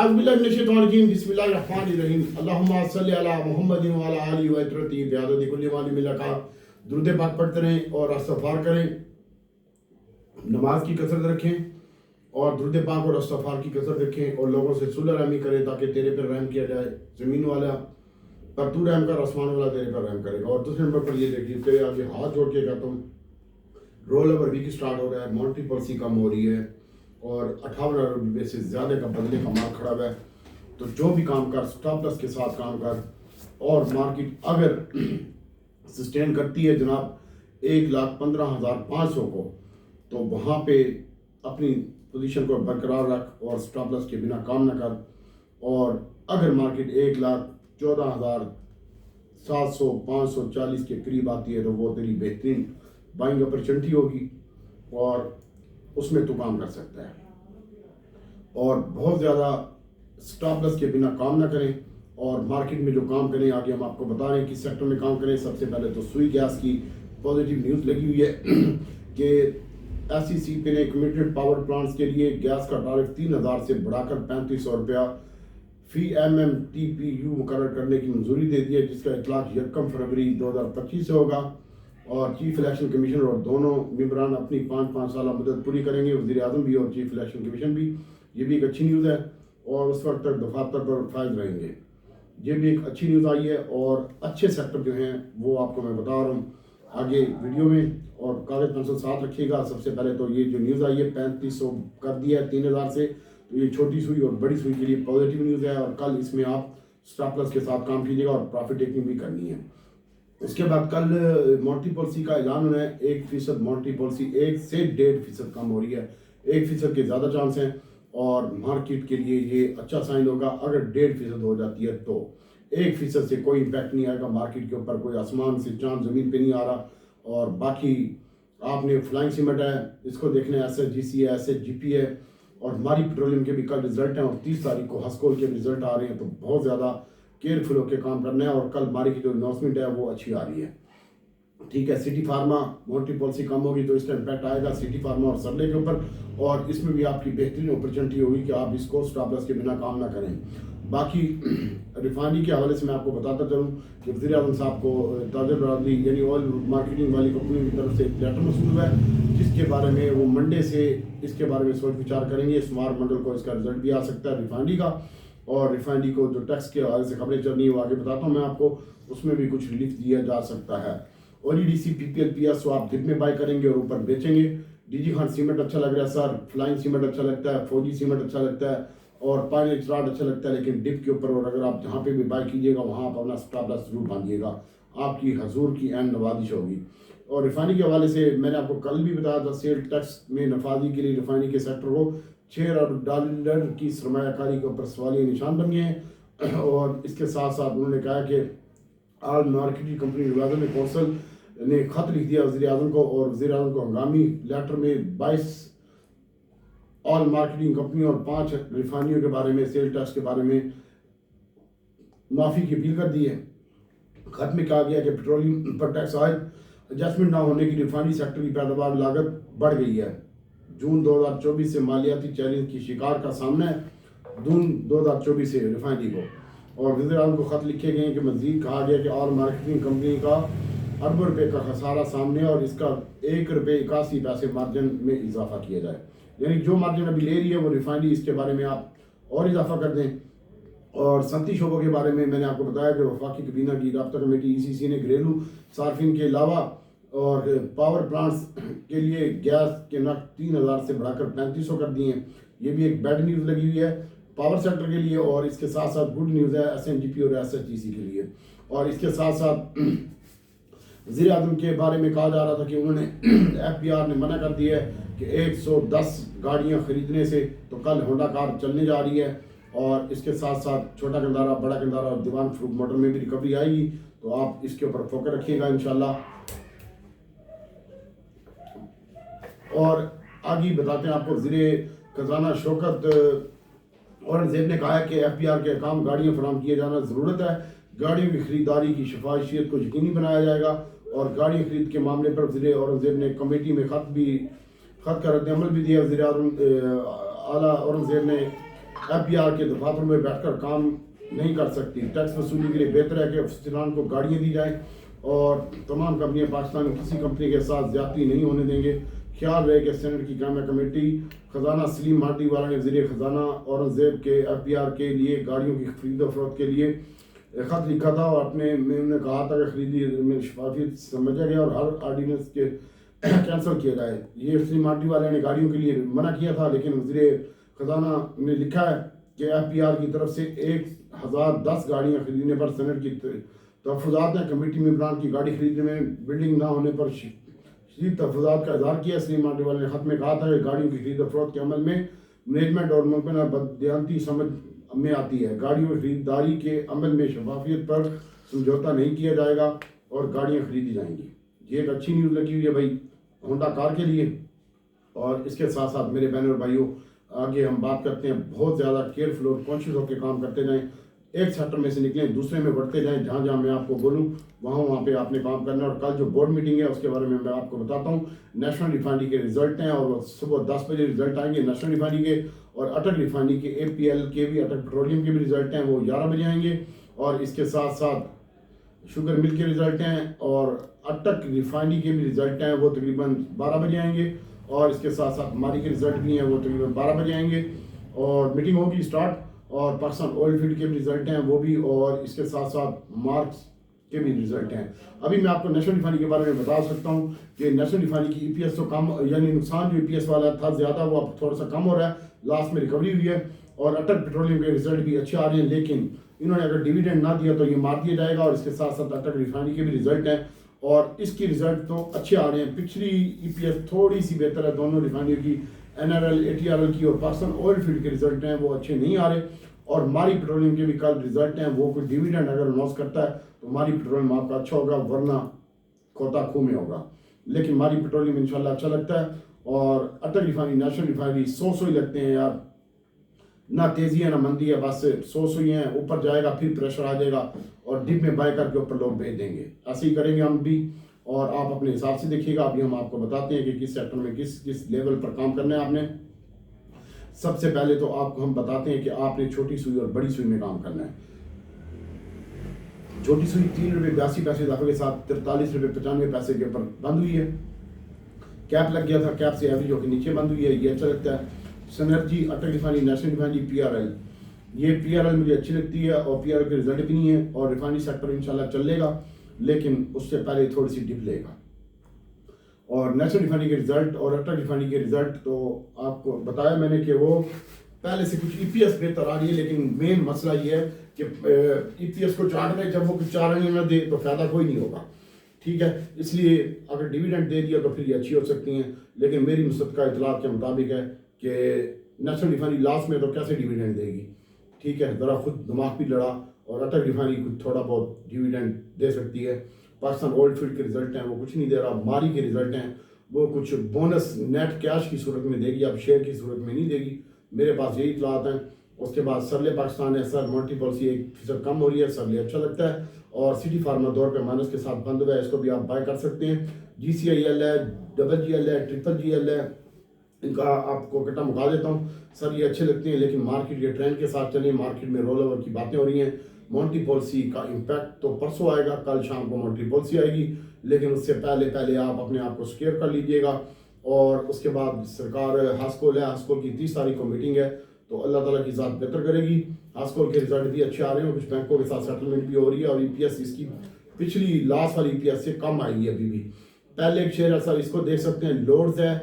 आज़बिल्लाहिमिनश्शैतानिर्रजीम बिस्मिल्लाहिर्रहमानिर्रहीम अल्लाहुम्मा सल्लि अला मुहम्मदिन व अला आलिहि व इत्रती बिअददि कुल्लि मालिम लका। दुरूद पाक पढ़ते रहें और इस्तग़फ़ार करें, नमाज की कसरत रखें और दुरूद पाक और इस्तग़फ़ार की कसरत रखें और लोगों से सुलह रहमी करें ताकि तेरे पर रहम किया जाए। ज़मीन वाला पर तू रहम कर, आसमान वाला तेरे पर रहम करेगा। और दूसरे नंबर पर ये देखिए, तेरे आगे हाथ जोड़ के कहता हूँ, रोल ओवर वीक स्टार्ट हो रहा है, मॉनेटरी पॉलिसी कम हो रही है और 58 अरब रुपये से ज़्यादा का बदले का माल खड़ा हुआ है। तो जो भी काम कर, स्टॉप लॉस के साथ काम कर। और मार्केट अगर सस्टेन करती है जनाब 1,15,500 को, तो वहाँ पे अपनी पोजीशन को बरकरार रख और स्टॉप लॉस के बिना काम न कर। और अगर मार्केट 1,14,700 540 के करीब आती है तो वो तेरी बेहतरीन बाइंग अपॉर्चुनिटी होगी और उसमें तो काम कर सकता है। और बहुत ज़्यादा स्टॉप लॉस के बिना काम ना करें और मार्केट में जो काम करें, आगे हम आपको बता रहे हैं किस सेक्टर में काम करें। सबसे पहले तो सुई गैस की पॉजिटिव न्यूज़ लगी हुई है कि SECP ने कमिटेड पावर प्लांट्स के लिए गैस का टैरिफ 3,000 से बढ़ाकर 3,500 रुपया फी MMTPU मुकर्रर करने की मंजूरी दे दी है, जिसका इतलाक 1 फरवरी 2025 से होगा। और चीफ इलेक्शन कमीशनर और दोनों मेंबरान अपनी 5-5 साल मुद्दत पूरी करेंगे, वज़ीर आज़म भी और चीफ इलेक्शन कमीशन भी। ये भी एक अच्छी न्यूज़ है और उस वक्त तक दफातर पर फायद रहेंगे। ये भी एक अच्छी न्यूज़ आई है और अच्छे सेक्टर जो हैं वो आपको मैं बता रहा हूँ आगे वीडियो में। और कागज़ पेंसिल साथ रखिएगा। सबसे पहले तो ये जो न्यूज़ आई है 3,500 कर दिया है 3,000 से, तो ये छोटी सुई और बड़ी सुई के लिए पॉजिटिव न्यूज़ है। और कल इसमें आप स्टॉप लॉस के साथ काम कीजिएगा और प्रॉफिट टेकिंग भी करनी है। इसके बाद कल मॉनेटरी पॉलिसी का ऐलान होना है। 1% मॉनेटरी पॉलिसी 1 से 1.5% कम हो रही है, 1% के ज़्यादा चांस हैं और मार्केट के लिए ये अच्छा साइन होगा। अगर 1.5% हो जाती है तो 1% से कोई इम्पैक्ट नहीं आएगा मार्केट के ऊपर, कोई आसमान से चांद ज़मीन पे नहीं आ रहा। और बाकी आपने फ्लाइंग सीमेंट है, इसको देखना है, SSGC है, SSGP है और हमारी पेट्रोलियम के भी कल रिजल्ट हैं और 30 तारीख को हस्कोल के रिजल्ट आ रहे हैं। तो बहुत ज़्यादा केयरफुल होकर काम करना है और कल हमारी की जो अनाउंसमेंट है वो अच्छी आ रही है। ठीक है, सिटी फार्मा मॉनेटरी पॉलिसी कम होगी तो इसका इम्पैक्ट आएगा सिटी फार्मा और सरले के ऊपर और इसमें भी आपकी बेहतरीन अपॉर्चुनिटी होगी कि आप इसको स्टॉप लॉस के बिना काम ना करें। बाकी रिफाइनरी के हवाले से मैं आपको बताता चलूँ कि वज़ीर आज़म साहब को ताजर बरादरी यानी ऑयल मार्केटिंग वाली कंपनी की तरफ से एक लेटर मौसूल हुआ है, जिसके बारे में वो मंडे से इसके बारे में सोच विचार करेंगे। सोमवार मंडल को इसका रिजल्ट भी आ सकता है रिफाइनरी का। और रिफाइनरी को जो टैक्स के हवाले से खबरें चल रही है वो आगे बताता हूँ मैं आपको, उसमें भी कुछ रिलीफ दिया जा सकता है। ONGC PPL PS तो आप दिन में बाय करेंगे और ऊपर बेचेंगे। DG खान सीमेंट अच्छा लग रहा है सर, फ्लाइंग सीमेंट अच्छा लगता है, फौजी सीमेंट अच्छा लगता है और पायनियर रॉड अच्छा लगता है, लेकिन डिप के ऊपर और अगर आप जहाँ पे भी बाय कीजिएगा वहाँ आप अपना स्टॉप लॉस जरूर बांधिएगा, आपकी हजूर की एंड नवाजिश होगी। और रिफाइनरी के हवाले से मैंने आपको कल भी बताया था, सेल टैक्स में नफाजी के लिए रिफाइनरी के सेक्टर को $6 अरब की सरमायाकारी के ऊपर सवालिया निशान बन गए हैं। और इसके साथ साथ उन्होंने कहा कि all marketing company advisor council ने खत लिख दिया वज़ीर आज़म को और वज़ीर आज़म को हंगामी लेटर में 22 ऑल मार्केटिंग कंपनी और 5 रिफाइनरियों के बारे में सेल टैक्स के बारे में माफ़ी की अपील कर दी है। खत में कहा गया कि पेट्रोलियम पर टैक्स आयद एडजस्टमेंट ना होने की रिफाइनरी सेक्टर की पैदावार लागत बढ़ गई है। जून 2024 से मालियाती चैलेंज की शिकार का सामना है जून 2024 से रिफाइनरी को। और वज़ीर आज़म को खत लिखे गए कि मज़ीद कहा गया कि ऑल मार्केटिंग कंपनी का अरबों रुपये का खसारा सामने और इसका ₹1.81 मार्जिन में इजाफा किया जाए। यानी जो मार्जिन अभी ले रही है वो रिफाइनरी, इसके बारे में आप और इजाफा कर दें। और सनती शोबों के बारे में मैंने आपको बताया कि वफाकी कबीना की राब्ता कमेटी ECC ने घरेलू सार्फिन के अलावा और पावर प्लांट्स के लिए गैस के नर्क 3,000 से बढ़ाकर 3,500 कर दिए हैं। ये भी एक बैड न्यूज़ लगी हुई है पावर सेक्टर के लिए। और इसके साथ साथ गुड न्यूज़ है SNGP और SSGC के लिए। और इसके साथ साथ वज़ीर आज़म के बारे में कहा जा रहा था कि उन्होंने FBR ने मना कर दिया है कि 110 गाड़ियाँ खरीदने से, तो कल होंडा कार चलने जा रही है। और इसके साथ साथ छोटा कंदारा, बड़ा कंदारा और दीवान फ्रूट मोटर में भी रिकवरी आएगी, तो आप इसके ऊपर फोकस रखिएगा इंशाल्लाह। और आगे बताते हैं आपको, वज़ीर खजाना शौकत औरंगज़ेब ने कहा है कि FBR के काम गाड़ियाँ फराहम किए जाना ज़रूरत है। गाड़ियों की खरीदारी की शफाफियत को यकीनी बनाया जाएगा और गाड़ी खरीद के मामले पर वज़ीर औरंगज़ेब ने कमेटी में खत का रद्द अमल भी दिया। वज़ीर आला औरंगज़ेब ने FBR के दफातर में बैठकर काम नहीं कर सकती। टैक्स वसूली के लिए बेहतर है कि अफसरान को गाड़ियाँ दी जाएँ और तमाम कंपनियाँ पाकिस्तान में किसी कंपनी के साथ ज्यादती नहीं होने देंगे। ख्याल रहे कि सेनेट की कायम कमेटी खजाना सलीम माटी वाला ने वज़ीर खजाना औरंगजेब के FBR के लिए गाड़ियों की खरीद फरोख्त के लिए खत लिखा था और अपने में उन्होंने कहा था कि खरीदी में शफाफियत समझा गया और हर आर्डिनेंस के कैंसिल किया जाए। ये सलीम माटी वाले ने गाड़ियों के लिए मना किया था, लेकिन वज़ीर खजाना ने लिखा है कि FBR की तरफ से 1010 गाड़ियाँ खरीदने पर सेनेट की तहफ़्फ़ुज़ात ने कमेटी मेंबरान की गाड़ी खरीदने में बिल्डिंग ना होने पर शदीद तहफ़्फ़ुज़ात का इज़हार किया। सलीम माटी वाले ने खत में कहा था कि गाड़ियों की खरीद फरोख्त के अमल में मैनेजमेंट और मुमकिन बददियानती समझ में आती है। गाड़ियों की खरीदारी के अमल में शफाफियत पर समझौता नहीं किया जाएगा और गाड़ियाँ खरीदी जाएंगी। ये एक अच्छी न्यूज़ लगी हुई है भाई होंडा कार के लिए। और इसके साथ साथ मेरे बहनों और भाइयों, आगे हम बात करते हैं, बहुत ज़्यादा केयरफुल और कॉन्शियस होकर काम करते जाएं। एक सेक्टर में से निकलें, दूसरे में बढ़ते जाएं। जहाँ जहाँ मैं आपको बोलूँ वहाँ पे आपने काम करना है। और कल जो बोर्ड मीटिंग है उसके बारे में मैं आपको बताता हूँ। नेशनल रिफाइनरी के रिजल्ट हैं और सुबह 10 बजे रिजल्ट आएंगे नेशनल रिफाइनरी के, और अटक रिफाइनरी के APL के भी, अटक पेट्रोलियम के भी रिजल्ट हैं, वो 11 बजे आएंगे। और इसके साथ साथ शुगर मिल के रिजल्ट हैं और अटक रिफाइनरी के भी रिजल्ट हैं, वो तकरीबन 12 बजे आएंगे। और इसके साथ साथ मारी के रिजल्ट भी हैं, वो तकरीबन 12 बजे आएंगे और मीटिंग होगी स्टार्ट। और पाकिस्तान ऑयल फील्ड के भी रिजल्ट हैं वो भी, और इसके साथ साथ मार्क्स के भी रिजल्ट हैं। अभी मैं आपको नेशनल रिफाइनरी के बारे में बता सकता हूँ कि नेशनल रिफाइनरी की EPS तो कम, यानी नुकसान जो EPS वाला था ज़्यादा, वो अब थोड़ा सा कम हो रहा है, लास्ट में रिकवरी हुई है। और अटक पेट्रोलियम के रिजल्ट भी अच्छे आ रहे हैं, लेकिन इन्होंने अगर डिविडेंड ना दिया तो ये मार दिया जाएगा। और इसके साथ साथ अटक रिफाइनरी के भी रिजल्ट हैं और इसकी रिजल्ट तो अच्छे आ रहे हैं। पिछली EPS थोड़ी सी बेहतर है दोनों रिफाइनरी की, NRL ATRL की, और पाकिस्तान ऑयल फील्ड के रिजल्ट हैं वो अच्छे नहीं आ रहे। और मारी पेट्रोलियम के भी कल रिजल्ट हैं, वो कोई डिविडेंड अगर अनाउंस करता है तो मारी पेट्रोलियम आपका अच्छा होगा, वरना खोता खू में होगा। लेकिन मारी पेट्रोलियम इंशाल्लाह अच्छा लगता है। और अटक रिफाइनरी, नेशनल रिफाइनरी 100 ही लगते हैं यार, ना तेजी है ना मंदी है, बस 100 ही है। ऊपर जाएगा फिर प्रेशर आ जाएगा और डिप में बाय करके ऊपर लोग बेच देंगे। ऐसे ही करेंगे हम भी, और आप अपने हिसाब से देखिएगा। अभी हम आपको बताते हैं कि किस सेक्टर में किस किस लेवल पर काम करना है आपने। सबसे पहले तो आपको हम बताते हैं कि आपने छोटी सुई और बड़ी सुई में काम करना है। छोटी सुई 3 रुपये 82 पैसे इजाफे के साथ 43 रुपये 95 पैसे के ऊपर बंद हुई है। कैप लग गया था, कैप से एवरेज होकर नीचे बंद हुई है, ये अच्छा लगता है। सिनर्जी, अटक रिफाइनरी, नेशनल रिफाइनरी, PRL, ये PRL मुझे अच्छी लगती है और PRL के रिजल्ट भी नहीं है। और रिफाइनरी सेक्टर इंशाल्लाह चलेगा, लेकिन उससे पहले थोड़ी सी डिप लेगा। और नेशनल रिफाइनरी के रिजल्ट और अटक रिफाइनरी के रिजल्ट तो आपको बताया मैंने कि वो पहले से कुछ EPS बेहतर आ रही है, लेकिन मेन मसला ये है कि EPS को चार्ट में जब वो कुछ चार्ट न दे तो फायदा कोई नहीं होगा, ठीक है। इसलिए अगर डिविडेंड दे दिया तो फिर ये अच्छी हो सकती हैं, लेकिन मेरी मुस्तक़ा इतलात के मुताबिक है कि नेशनल रिफाइनरी लास्ट में तो कैसे डिविडेंड देगी, ठीक है। ज़रा खुद दिमाग भी लड़ा, और अटक रिफाइनरी कुछ थोड़ा बहुत डिविडेंड दे सकती है। पाकिस्तान ऑयल फील्ड के रिजल्ट हैं वो कुछ नहीं दे रहा। मारी के रिजल्ट हैं वो कुछ बोनस नेट कैश की सूरत में देगी, अब शेयर की सूरत में नहीं देगी, मेरे पास यही इतलात हैं। उसके बाद सरले पाकिस्तान है, सर मल्टी पॉलिसी 1% कम हो रही है, सरले अच्छा लगता है। और सिटी फार्मा दौर पे माइनस के साथ बंद हुआ है, इसको भी आप बाय कर सकते हैं। GCIL है, GGL है, GGL है, इनका आपको कटा मुका देता हूँ सर, ये अच्छे लगते हैं, लेकिन मार्केट के ट्रेंड के साथ चले। मार्केट में रोल ओवर की बातें हो रही हैं। मॉन्टी पॉलिसी का इम्पैक्ट तो परसों आएगा, कल शाम को मॉन्टी पॉलिसी आएगी, लेकिन उससे पहले आप अपने आप को सिक्योर कर लीजिएगा। और उसके बाद सरकार हास्कोल है, हास्कोल की 30 तारीख को मीटिंग है, तो अल्लाह ताला की ज़ात बेहतर करेगी। हास्कोल के रिजल्ट भी अच्छे आ रहे हैं, कुछ बैंकों के साथ सेटलमेंट भी हो रही है। और EPS इसकी पिछली लास्ट वाली EPS से कम आएगी अभी भी। पहले एक शेयर है सर, इसको देख सकते हैं, लोड्स है,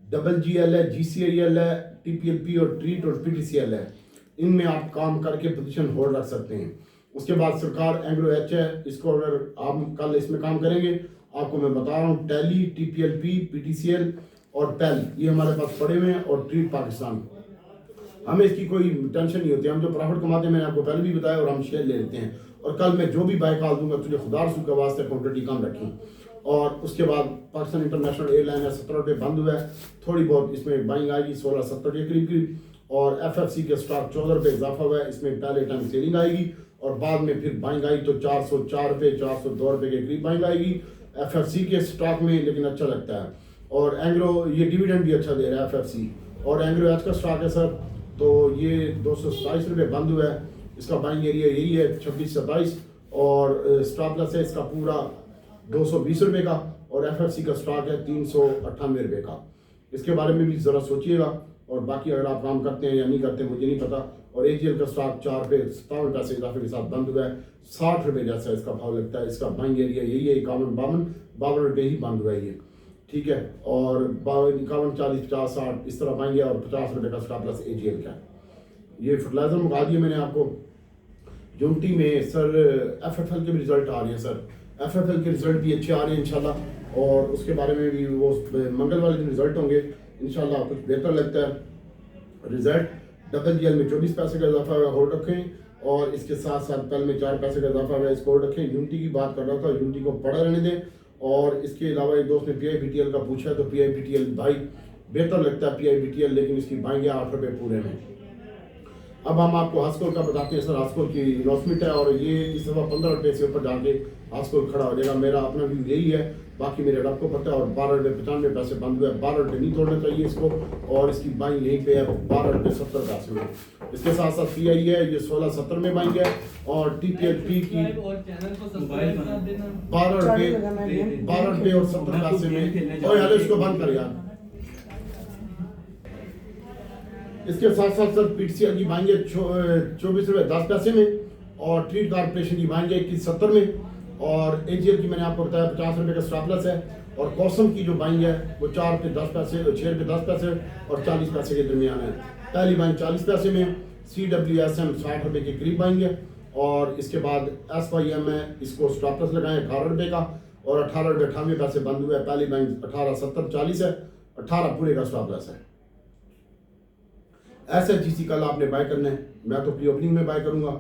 GGL है, GCIL है, TPLP और ट्रीट और PTCL है, इनमें आप काम करके पोजीशन होल्ड रख सकते हैं। उसके बाद सरकार एंग्रो H है, इसको अगर आप कल इसमें काम करेंगे, आपको मैं बता रहा हूँ, टैली, TPLP, PTCL और पेल ये हमारे पास पड़े हुए हैं, और ट्रीट पाकिस्तान, हमें इसकी कोई टेंशन नहीं होती। हम जो प्रॉफिट कमाते हैं मैंने आपको पहले भी बताया, और हम शेयर ले लेते हैं। और कल मैं जो भी बाय कॉल दूंगा तुझे खुदा रसूल के वास्ते क्वांटिटी कम रखी। और उसके बाद पाकिस्तान इंटरनेशनल एयरलाइन है, 17 रुपये बंद हुआ है, थोड़ी बहुत इसमें बाइंग आएगी 16-17 के करीब। और FFC के स्टॉक 14 रुपये इजाफा हुआ है, इसमें पहले टाइम सेलिंग आएगी और बाद में फिर बाइंग आई तो 404 रुपये 402 रुपये के करीब बाइंग आएगी FFC के स्टॉक में, लेकिन अच्छा लगता है। और एंग्रो ये डिविडेंड भी अच्छा दे रहा है FFC। और एंग्रो एच का स्टॉक है सर तो ये 227 रुपये बंद हुआ है। इसका बाइंग एरिया यही है 26-27 और स्टॉप लॉस है इसका पूरा 220 रुपये का और FFC का स्टॉक है 398 रुपये का। इसके बारे में भी ज़रा सोचिएगा। और बाकी अगर आप काम करते हैं या नहीं करते मुझे नहीं पता। और AGL का स्टॉक 4 रुपये 57 पैसे इजाफे के साथ बंद हुआ है। 60 रुपये जैसा इसका भाव लगता है। इसका बाइंग एरिया यही है 51-52 रुपये ही बंद हुआ है ये, ठीक है। और 51, 40, 50, 60 इस तरह बाइंग है और 50 रुपये का स्टॉप लॉस AGL का है। ये फर्टिलाइजर मंगा दिए मैंने आपको। यूनिटी में सर FFL के भी रिजल्ट आ रहे हैं सर। FFL के रिजल्ट भी अच्छे आ रहे हैं इंशाल्लाह। और उसके बारे में भी वो मंगल वाले दिन रिजल्ट होंगे इंशाल्लाह, कुछ बेहतर लगता है रिजल्ट। WGL में 24 पैसे का इजाफा हुआ, होल्ड रखें। और इसके साथ साथ पेल में 4 पैसे का इजाफा हुआ, इसको होल्ड रखें। यूनिटी की बात कर रहा था, यूनिटी को पड़ा रहने दें। और इसके अलावा एक दोस्त ने PIBTL का पूछा तो PIBTL भाई बेहतर लगता है PIBTL, लेकिन इसकी बाइंग 8 रुपये पूरे में। अब हम आपको हास्कोल का बताते हैं सर। हास्कोल की लॉसमेंट है और ये इस दफ़ा 15 रुपये से ऊपर जाके हास्कोल खड़ा हो जाएगा। मेरा अपना व्यू यही है, बाकी मेरे रब को पता है। और 12 रुपये 95 पैसे बंद हुए, 12 रुपये नहीं तोड़ना चाहिए इसको। और इसकी बाइंग यहीं पे है 12 रुपये 70 पैसे में। इसके साथ साथ PI है ये 16.70 में बाइंग है। और TPLP की 12 रुपये और 70 पैसे में। और यार इसको बंद कर यार। इसके साथ साथ सर PTCL की बाइंग है 24 रुपये 10 पैसे में। और ट्रीट कॉर्पोरेशन की बाइंग है 21.70 में। और AGL की मैंने आपको बताया 50 रुपये का स्टॉप लॉस है। और कॉसम की जो बाइंग है वो 4 रुपये 10 पैसे, 6 रुपये 10 पैसे और 40 पैसे के दरमियान है। पहली बाइंग 40 पैसे में। CWSM 60 रुपये के करीब बाइंग है। और इसके बाद SYM है, इसको स्टॉप लॉस लगाएं 18 रुपये का और 18 रुपये 98 पैसे बंद हुआ है। पहली बाइंग 18.70-40 है, 18 पूरे का स्टॉप लॉस है। SHGC कल आपने बाय करना है, मैं तो प्री ओपनिंग में बाय करूंगा।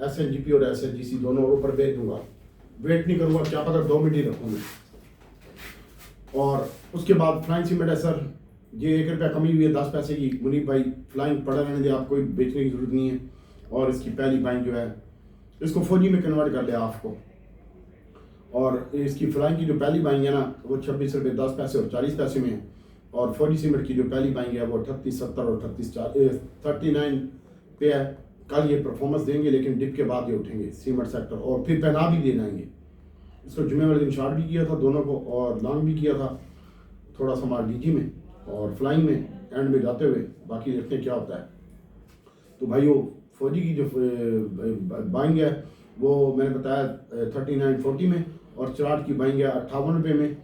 SNGP और SHGC दोनों ऊपर भेज दूंगा, वेट नहीं करूंगा, क्या पता 2 मिनट ही रखूंगा। और उसके बाद फ्लाइंग सीमेंट है सर, ये 1 रुपया कमी हुई है 10 पैसे की। मुनीब भाई फ्लाइंग पड़ा रहने दे, आप कोई बेचने की जरूरत नहीं है। और इसकी पहली बाइंग जो है इसको फौजी में कन्वर्ट कर लिया आपको। और इसकी फ्लाइंग की जो पहली बाइंग है ना वो 26 रुपये 10 पैसे और 40 पैसे में है। और फौजी सीमेंट की जो पहली बाइंग है वो 38.70 और 39 पे है। कल ये परफॉर्मेंस देंगे लेकिन डिप के बाद ये उठेंगे सीमेंट सेक्टर और फिर पहना भी दे जाएंगे। इसको जुमे वाले दिन शॉर्ट भी किया था दोनों को और लॉन्ग भी किया था, थोड़ा सा मार DG में और फ्लाइंग में एंड में जाते हुए। बाकी देखते हैं क्या होता है। तो भाइयों फौजी की जो बाइंग है वो मैंने बताया 39.40 में। और चराट की बाइंग है 58 रुपये में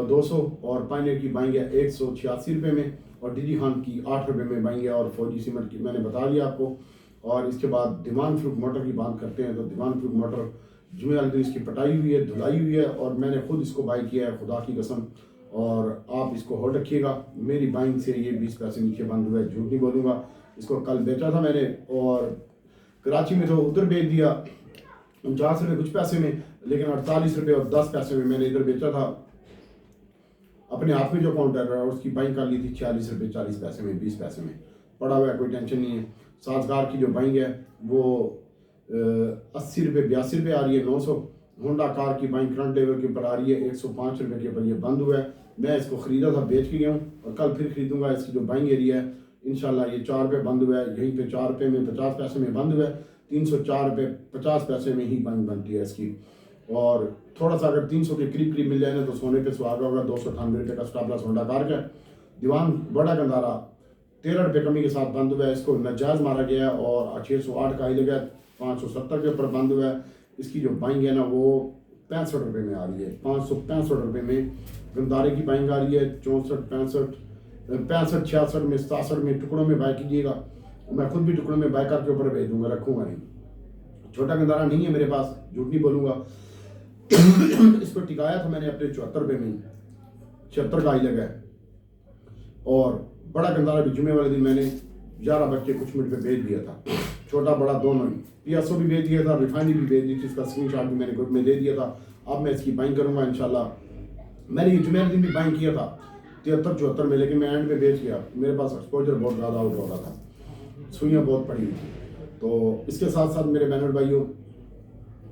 200। और पाइनियर की बाइंग है 186 रुपये में। और DG खान की 8 रुपये में बाइंग है। और फौजी सीमेंट की मैंने बता दिया आपको। और इसके बाद दीवान फ्रूट मोटर की बात करते हैं तो दीवान फ्रूट मोटर जुमे वाले दिन इसकी पटाई हुई है, धुलाई हुई है और मैंने खुद इसको बाई किया है, खुदा की कसम। और आप इसको होल्ड रखिएगा। मेरी बाइंग से ये 20 पैसे नीचे बंद हुआ है, झूठ नहीं बोलूँगा। इसको कल बेचा था मैंने और कराची में तो उधर बेच दिया 49 रुपये कुछ पैसे में, लेकिन 48 रुपये और 10 पैसे में मैंने इधर बेचा था। अपने हाथ में जो काउंटर है उसकी बाइंग कर ली थी 46 रुपये 40 पैसे में, 20 पैसे में पड़ा हुआ है, कोई टेंशन नहीं है। साजगार की जो बाइंग है वो 80 रुपये 82 रुपये आ रही है 900। होंडा कार की बाइंग करंट लेवल के ऊपर आ रही है 105 रुपये के ऊपर ये बंद हुआ है। मैं इसको ख़रीदा था, बेच के गया हूँ और कल फिर खरीदूंगा। इसकी जो बाइंग एरिया है इंशाल्लाह ये 4 रुपये बंद हुआ है, यहीं पे 4 रुपये में 50 पैसे में बंद हुआ है। 304 रुपये 50 पैसे में ही बाइंग बनती है इसकी। और थोड़ा सा अगर 300 के करीब करीब मिल जाए ना तो सोने पे सुहागा होगा। 298 रुपये का स्टॉप लॉस होंडा कार का। दीवान बड़ा गंदारा 13 रुपये कमी के साथ बंद हुआ है, इसको नाजायज़ मारा गया और 608 का ही लगा 570 के ऊपर बंद हुआ है। इसकी जो बाइंग है ना वो 65 रुपये में आ रही है, 565 रुपये में गंदारे की बाइंग आ रही है। 64 65 65 66 में 67 में टुकड़ों में बाय कीजिएगा। मैं खुद भी टुकड़ों में बाय करके ऊपर भेज दूंगा, रखूँगा नहीं। छोटा गंदारा नहीं है मेरे पास, झूठ नहीं बोलूँगा। इसको टिकाया था मैंने अपने 74 रुपये में, 76 का ही लगा है। और बड़ा गंदारा भी जुमे वाले दिन मैंने 11 बच्चे कुछ मिनट पे भेज दिया था, छोटा बड़ा दोनों ही। PSO भी भेज दिया था, रिफाइनरी भी भेज दी थी, इसका स्क्रीनशॉट भी मैंने ग्रुप में दे दिया था। अब मैं इसकी बाइंग करूँगा इंशाल्लाह। मैंने ये जुमे वाले दिन भी बाइंग किया था 73-74 में, लेकिन मैं एंड में बेच गया। मेरे पास एक्सपोजर बहुत ज़्यादा आउट हो रहा था, सुइयाँ बहुत पड़ी हुई थी। तो इसके साथ साथ मेरे बैनर भाइयों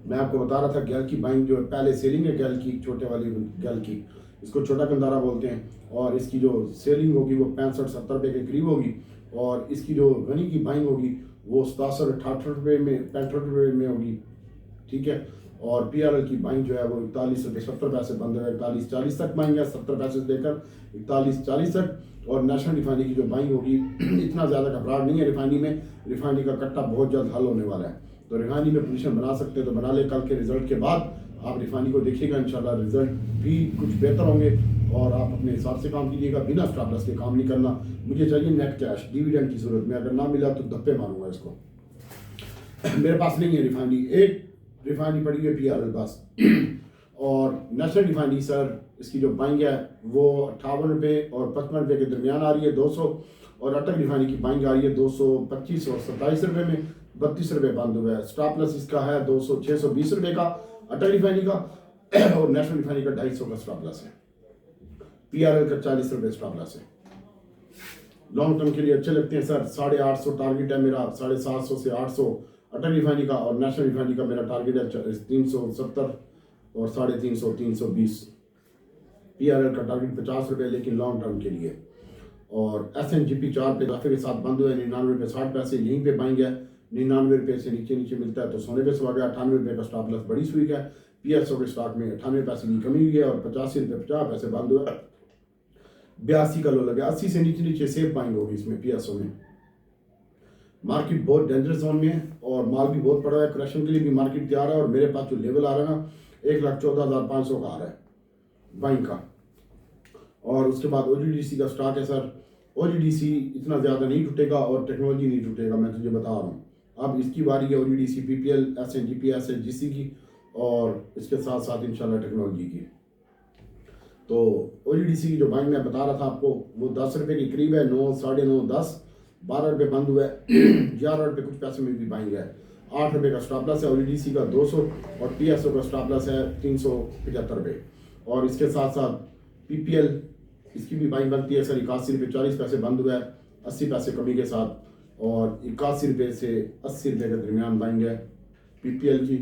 मैं आपको बता रहा था गैल की बाइंग जो पहले सेलिंग है गैल की, छोटे वाली गैल की, इसको छोटा गंदारा बोलते हैं। और इसकी जो सेलिंग होगी वो 65-70 रुपये के करीब होगी। और इसकी जो गनी की बाइंग होगी वो 67-68 में 65 में होगी, ठीक है। और PRL की बाइंग जो है वो 41 रुपये 70 पैसे बंद है, 41-40 तक बाइंग है, 70 पैसे से लेकर 41-40 तक। और नेशनल रिफाइनरी की जो बाइंग होगी इतना ज़्यादा घबराहट नहीं है रिफाइनरी में, रिफाइनरी का कट्टा बहुत जल्द हल होने वाला है, तो रिफाइनरी में पोजीशन बना सकते हैं तो बना ले। कल के रिजल्ट के बाद आप रिफाइनरी को देखिएगा, इंशाल्लाह रिजल्ट भी कुछ बेहतर होंगे और आप अपने हिसाब से काम कीजिएगा, बिना स्टॉप लॉस के काम नहीं करना। मुझे चाहिए नेट कैश, डिविडेंड की जरूरत में, अगर ना मिला तो धप्पे मारूंगा इसको। मेरे पास नहीं है रिफाइनरी, एक रिफाइनरी पड़ी है PRL पास और नेशनल रिफाइनरी सर इसकी जो बाइंग है वो 58 रुपये और 55 रुपये के दरमियान आ रही है 200, और अटक रिफाइनरी की बाइंग आ रही है 225 और 27 रुपये में, 32 रुपये बंद हुआ है। स्टॉप लॉस इसका है 620 रुपये का अटक रिफाइनरी का और नेशनल रिफाइनरी का 250 का स्टॉप लॉस है। PRL का 40 रुपये स्टॉप लॉस है। लॉन्ग टर्म के लिए अच्छे लगते हैं सर, 850 टारगेट है मेरा, 750 से 800 अटल रिफाइनरी का, और नेशनल रिफाइनरी का मेरा टारगेट है 370 और 350 320। PRL का टारगेट 50 रुपये लेकिन लॉन्ग टर्म के लिए। और SNGP 4 पे इजाफे के साथ बंद हुआ है, 99 रुपये 60 पैसे यहीं पे बाइंग है। 99 रुपये से नीचे मिलता है तो सोने पे सो आ गया। 98 रुपये का स्टॉप लॉस बड़ी स्वीक है। PSO के स्टॉक में 98 पैसे की कमी हुई है और 85 रुपये 50 पैसे बंद हुआ है। 82 का लो लगा, 80 से नीचे सेफ बाइंग होगी इसमें PSO में। मार्केट बहुत डेंजरस जोन में है और माल भी बहुत पड़ा है, करेक्शन के लिए भी मार्केट तैयार है। और मेरे पास जो लेवल आ रहा है ना 1,14,500 का आ रहा है बाइंग का। और उसके बाद OGDC का स्टॉक है सर, OGDC इतना ज़्यादा नहीं टूटेगा और टेक्नोलॉजी नहीं टूटेगा, मैं तुझे बता रहा हूँ। अब इसकी बारी है OGDC PPL SNGP SHGC की और इसके साथ साथ इंशाल्लाह टेक्नोलॉजी की। तो OGDC की जो बाइंग मैं बता रहा था आपको वो 10 रुपये के करीब है, 9, 9.5, 10, 12 रुपये बंद हुआ है। 11 रुपये कुछ पैसे में भी बाइंग है। 8 रुपये का स्टॉप लॉस है OGDC का 200 और PSO का स्टॉप लॉस है 375 रुपये। और इसके साथ साथ PPL इसकी भी बाइंग बनती है सर, 81 रुपये 40 पैसे बंद हुआ है, 80 पैसे कमी के साथ, और 81 रुपये से 80 रुपये के दरमियान बाइंग है PPL की।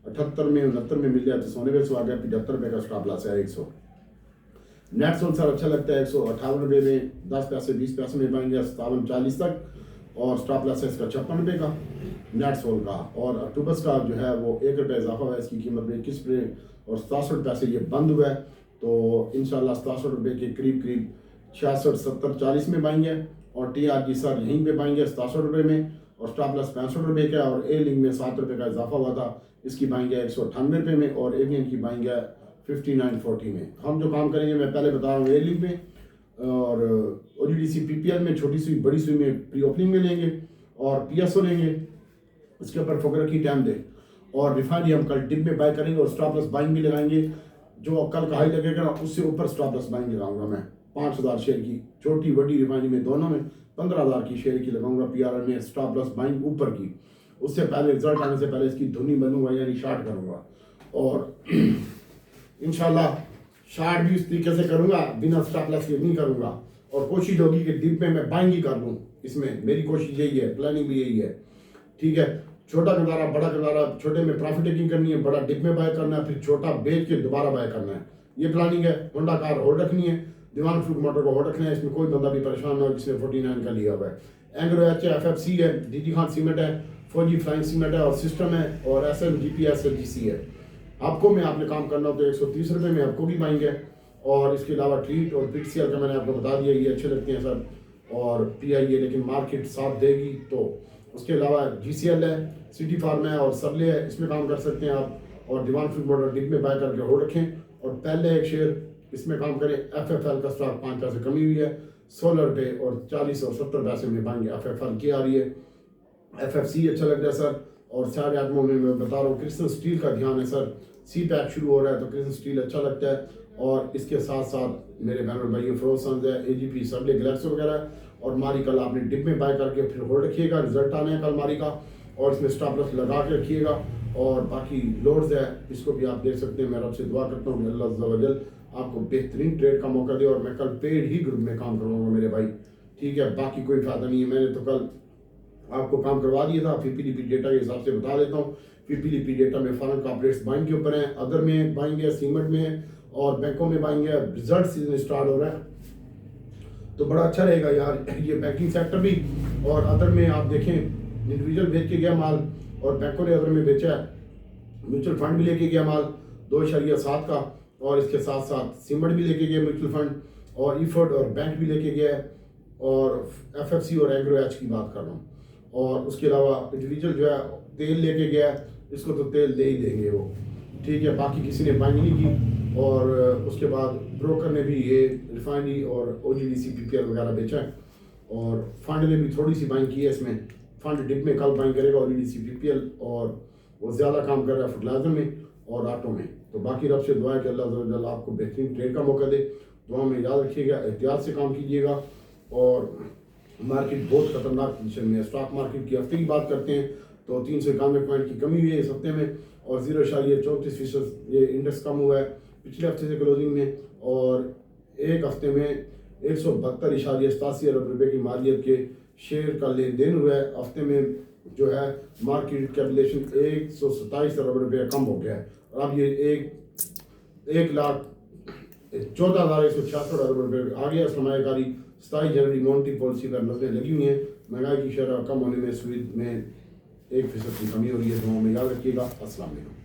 78 में 69 में मिल जाए तो सोने पे सो आ गया। 75 रुपये का स्टॉप लॉस है 100। नेट सोल सर अच्छा लगता है 158 रुपये में 10 पैसे 20 पैसे में बाइंग है 57-40 तक, और स्टॉप लॉस है इसका 56 रुपये का नेट सोल का। और अक्टूबस का जो है वो 1 रुपये इजाफा हुआ है, इसकी कीमत में 21 रुपये और 67 पैसे ये बंद हुआ है। तो इंशाल्लाह 67 रुपये के करीब 66, 70, 40 में बाइंग है। और TRG सर यहीं पे बाइंग है 67 रुपये में और स्टॉप लॉस 65 रुपये का। और A लिंक में 7 रुपये का इजाफा हुआ था, इसकी बाइंग है 198 रुपये में, और AVN की बाइंग है 59.40 में। हम जो काम करेंगे मैं पहले बता रहा हूँ A लिंक में और OGDC PPL में छोटी सुई बड़ी सुई में प्री ओपनिंग में लेंगे और PSO लेंगे, इसके ऊपर फोकस रखी टाइम दे। और रिफाइनरी हम कल डिप में बाय करेंगे और स्टॉप लॉस बाइंग भी लगाएंगे, जो कल का हाई लगेगा ना उससे ऊपर स्टॉप लॉस बाइंग लगाऊंगा मैं। 5,000 शेयर की छोटी बड़ी रिफाइनरी में दोनों में 15,000 की शेयर की लगाऊंगा PRL में स्टॉप लॉस बाइंग ऊपर की। उससे पहले रिजल्ट आने से पहले इसकी धुनी बनूंगा यानी शार्ट करूंगा, और इंशाल्लाह शार्ट भी उस तरीके से करूंगा, बिना स्टॉप लॉस के नहीं करूंगा। और कोशिश होगी कि डिप में मैं बाइंग ही कर लूँ, इसमें मेरी कोशिश यही है, प्लानिंग भी यही है, ठीक है। छोटा कंधारा बड़ा कंधारा, छोटे में प्रॉफिट टेकिंग करनी है, बड़ा डिप में बाय करना है, फिर छोटा बेच के दोबारा बाय करना है, ये प्लानिंग है। होंडा कार होल्ड रखनी है, दीवान फ्रूट मोटर को होल्ड रखना है, इसमें कोई बंदा भी परेशान ना हो जिसने 49 का लिया हुआ है। एंग्रो HFFC है, DG खान सीमेंट है, फौजी फ्लाइंग सीमेंट है और सिस्टम है, और SNGP SLGC है। आपको में आपने काम करना हो तो 130 रुपये में आपको भी बाइंग है। और इसके अलावा ट्रीट और PTCL का मैंने आपको बता दिया, ये अच्छे लगते हैं सर, और PI लेकिन मार्केट साथ देगी तो। उसके अलावा GCL है, सिटी फार्म है और सरले है, इसमें काम कर सकते हैं आप। और दीवान फ्रूट मोटर डिप में बाय करके होल्ड रखें और पहले एक शेयर इसमें काम करें। FFL का स्टॉक 5 पैसे कमी हुई है, 16 रुपये और 40 और 70 पैसे में बाइंग FFL की आ रही है। FFC अच्छा लग रहा है सर। और 8.5 में मैं बता रहा हूँ क्रिस्टल स्टील का ध्यान है सर, CPAC शुरू हो रहा है तो क्रिस्टल स्टील अच्छा लगता है। और इसके साथ साथ मेरे बहन भाई फ्रोसन्स है, AGP सबले ग्लैक्सो वगैरह। और मारी कल आपने डिप में बाय करके फिर होल्ड रखिएगा, रिजल्ट आने हैं कल मारी का, और इसमें स्टॉप लॉस लगा के रखिएगा। और बाकी लोड्स है इसको भी आप देख सकते हैं। मैं रब से दुआ करता हूँ कि अल्लाह अज़्ज़ा वजल आपको बेहतरीन ट्रेड का मौका दे। और मैं कल पेड ही ग्रुप में काम करवाऊंगा मेरे भाई, ठीक है, बाकी कोई फायदा नहीं है। मैंने तो कल आपको काम करवा दिया था। PPDP डेटा के हिसाब से बता देता हूँ। PPDP डेटा में फॉरेन कॉर्पोरेट्स बाइंग के ऊपर हैं, अदर में बाइंग है, सीमेंट में है और बैंकों में बाइंग है। रिजल्ट सीजन स्टार्ट हो रहा है तो बड़ा अच्छा रहेगा यार ये बैंकिंग सेक्टर भी। और अदर में आप देखें इंडिविजुअल बेच के गया माल और बैंकों ने अदर में बेचा है, म्यूचुअल फंड भी लेके गया माल 2.7 का, और इसके साथ साथ सीमेंट भी लेके गया म्यूचुअल फंड, और ईफर्ड और बैंक भी लेके गया है, और एफएफसी और एग्रो एच की बात कर रहा हूँ। और उसके अलावा इंडिविजुअल जो है तेल लेके गया है, इसको तो तेल दे ही देंगे वो, ठीक है, बाकी किसी ने बाइंग नहीं की। और उसके बाद ब्रोकर ने भी ये रिफाइनरी और ओजीडीसी पीपीएल वगैरह बेचा है, और फंड ने भी थोड़ी सी बाइंग की है इसमें। फंड डिप में कल बाइंग करेगा ओजीडीसी पीपीएल, और वो ज़्यादा काम कर रहा है फर्टिलाइजर में और आटो में। तो बाकी रब से दुआ है कि अल्लाह अज़्ज़ा व जल्ल आपको बेहतरीन ट्रेड का मौका दे। दुआ में याद रखिएगा, एहतियात से काम कीजिएगा। और मार्केट बहुत ख़तरनाक पोजीशन में है। स्टॉक मार्केट की हफ्ते की बात करते हैं तो 391 पॉइंट की कमी हुई है इस हफ्ते में, और 0.34% ये इंडेक्स कम हुआ है पिछले हफ्ते से क्लोजिंग में। और एक हफ्ते में 172.87 अरब रुपये की मालियत के शेयर का लेन देन हुआ है। हफ्ते में जो है मार्केट कैपिटलेशन 127 अरब रुपये कम हो गया है, और अब ये 1,14,166 अरब रुपये आ गया। सरमायाकारी 27 जनवरी मॉनेटरी पॉलिसी पर नजरें लगी हुई हैं। महंगाई की शरह कम होने में सूद में 1% की कमी हो रही है। दुआओं में याद रखिएगा। अस्सलाम वालेकुम।